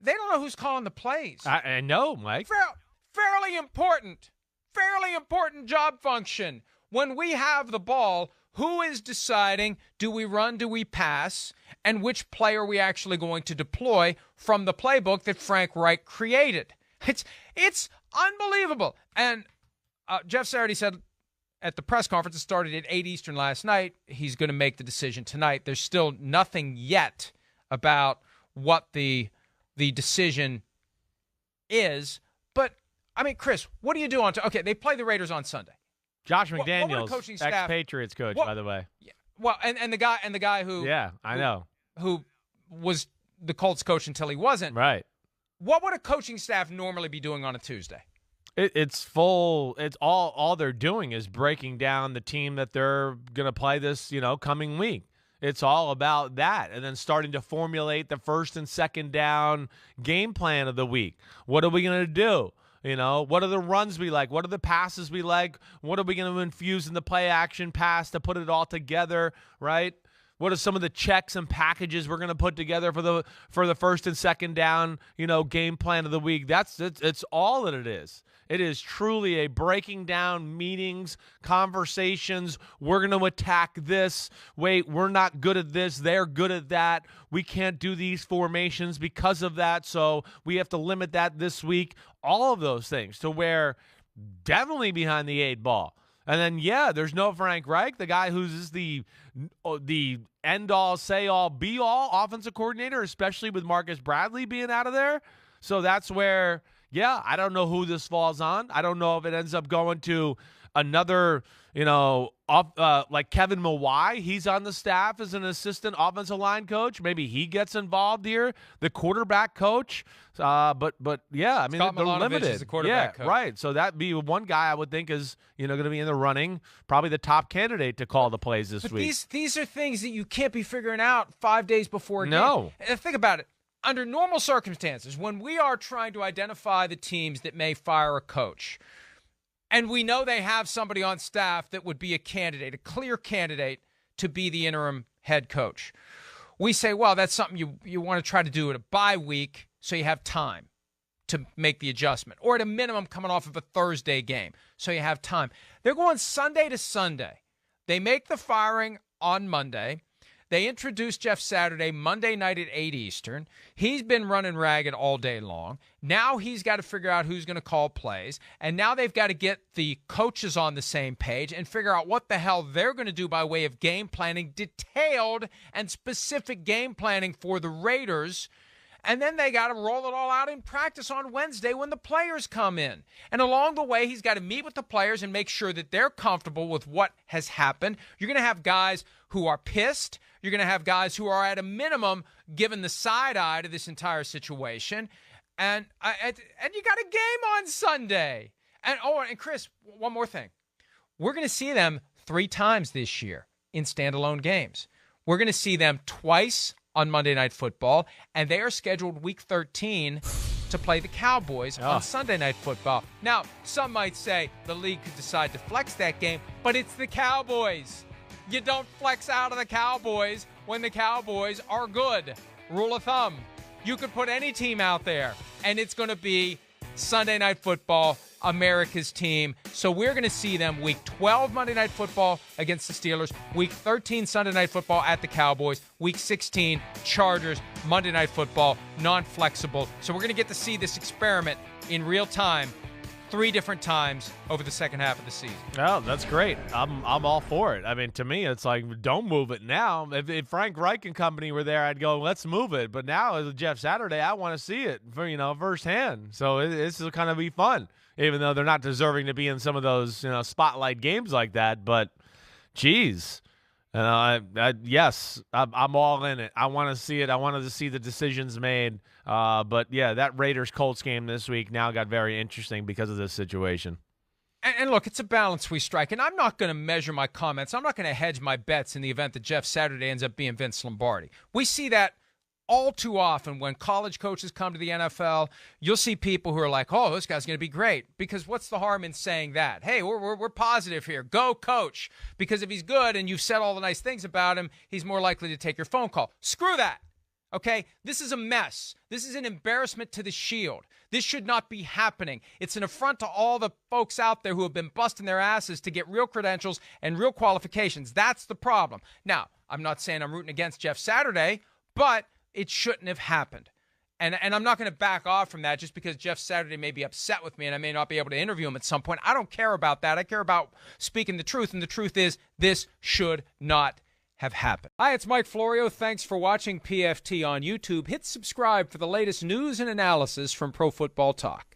they don't know who's calling the plays. I know, Mike. Fairly important job function. When we have the ball, who is deciding, do we run, do we pass, and which play are we actually going to deploy from the playbook that Frank Reich created? It's unbelievable. And Jeff Saturday said at the press conference, it started at 8 Eastern last night, he's going to make the decision tonight. There's still nothing yet about what the decision is. But, I mean, Chris, what do you do okay, they play the Raiders on Sunday. Josh McDaniels, ex-Patriots coach, by the way. Yeah, well, and the guy who who was the Colts coach until he wasn't. Right. What would a coaching staff normally be doing on a Tuesday? It's all they're doing is breaking down the team that they're going to play this, coming week. It's all about that, and then starting to formulate the first and second down game plan of the week. What are we going to do? What are the runs we like? What are the passes we like? What are we going to infuse in the play action pass to put it all together, right? What are some of the checks and packages we're going to put together for the first and second down, game plan of the week? It's all that it is. It is truly a breaking down meetings, conversations. We're going to attack this. Wait, we're not good at this. They're good at that. We can't do these formations because of that, so we have to limit that this week. All of those things to where definitely behind the 8 ball. And then, there's no Frank Reich, the guy who's the end-all, say-all, be-all offensive coordinator, especially with Marcus Bradley being out of there. So that's where, I don't know who this falls on. I don't know if it ends up going to another, like Kevin Mawai. He's on the staff as an assistant offensive line coach. Maybe he gets involved here, the quarterback coach. But I mean, Scott they're limited. Is the quarterback coach. Right. So that'd be one guy I would think is, going to be in the running, probably the top candidate to call the plays this week. These are things that you can't be figuring out 5 days before a game. No. And think about it. Under normal circumstances, when we are trying to identify the teams that may fire a coach, and we know they have somebody on staff that would be a clear candidate to be the interim head coach, we say, well, that's something you want to try to do at a bye week so you have time to make the adjustment, or at a minimum coming off of a Thursday game so you have time. They're going Sunday to Sunday. They make the firing on Monday. They introduced Jeff Saturday Monday night at 8 Eastern. He's been running ragged all day long. Now he's got to figure out who's going to call plays. And now they've got to get the coaches on the same page and figure out what the hell they're going to do by way of game planning, detailed and specific game planning for the Raiders. And then they got to roll it all out in practice on Wednesday when the players come in. And along the way, he's got to meet with the players and make sure that they're comfortable with what has happened. You're going to have guys who are pissed. You're going to have guys who are at a minimum given the side eye to this entire situation. And you got a game on Sunday. And Chris, one more thing. We're going to see them 3 times this year in standalone games. We're going to see them twice on Monday Night Football, and they are scheduled Week 13 to play the Cowboys on Sunday Night Football. Now, some might say the league could decide to flex that game, but it's the Cowboys. You don't flex out of the Cowboys when the Cowboys are good. Rule of thumb. You could put any team out there, and it's going to be Sunday Night Football, America's team. So we're going to see them Week 12 Monday Night Football against the Steelers, Week 13 Sunday Night Football at the Cowboys, Week 16 Chargers, Monday Night Football, non-flexible. So we're going to get to see this experiment in real time 3 different times over the second half of the season. Oh, that's great. I'm all for it. I mean, to me, it's like, don't move it now. If Frank Reich and company were there, I'd go, let's move it. But now, as Jeff Saturday, I want to see it firsthand. So this will kind of be fun, even though they're not deserving to be in some of those spotlight games like that. But, geez. Yes, I'm all in it. I want to see it. I wanted to see the decisions made. But, that Raiders-Colts game this week now got very interesting because of this situation. And look, it's a balance we strike. And I'm not going to measure my comments. I'm not going to hedge my bets in the event that Jeff Saturday ends up being Vince Lombardi. We see that all too often when college coaches come to the NFL. You'll see people who are like, oh, this guy's going to be great. Because what's the harm in saying that? Hey, we're positive here. Go coach. Because if he's good and you've said all the nice things about him, he's more likely to take your phone call. Screw that. Okay? This is a mess. This is an embarrassment to the Shield. This should not be happening. It's an affront to all the folks out there who have been busting their asses to get real credentials and real qualifications. That's the problem. Now, I'm not saying I'm rooting against Jeff Saturday, but it shouldn't have happened. And I'm not going to back off from that just because Jeff Saturday may be upset with me and I may not be able to interview him at some point. I don't care about that. I care about speaking the truth, and the truth is this should not have happened. Hi, it's Mike Florio. Thanks for watching PFT on YouTube. Hit subscribe for the latest news and analysis from Pro Football Talk.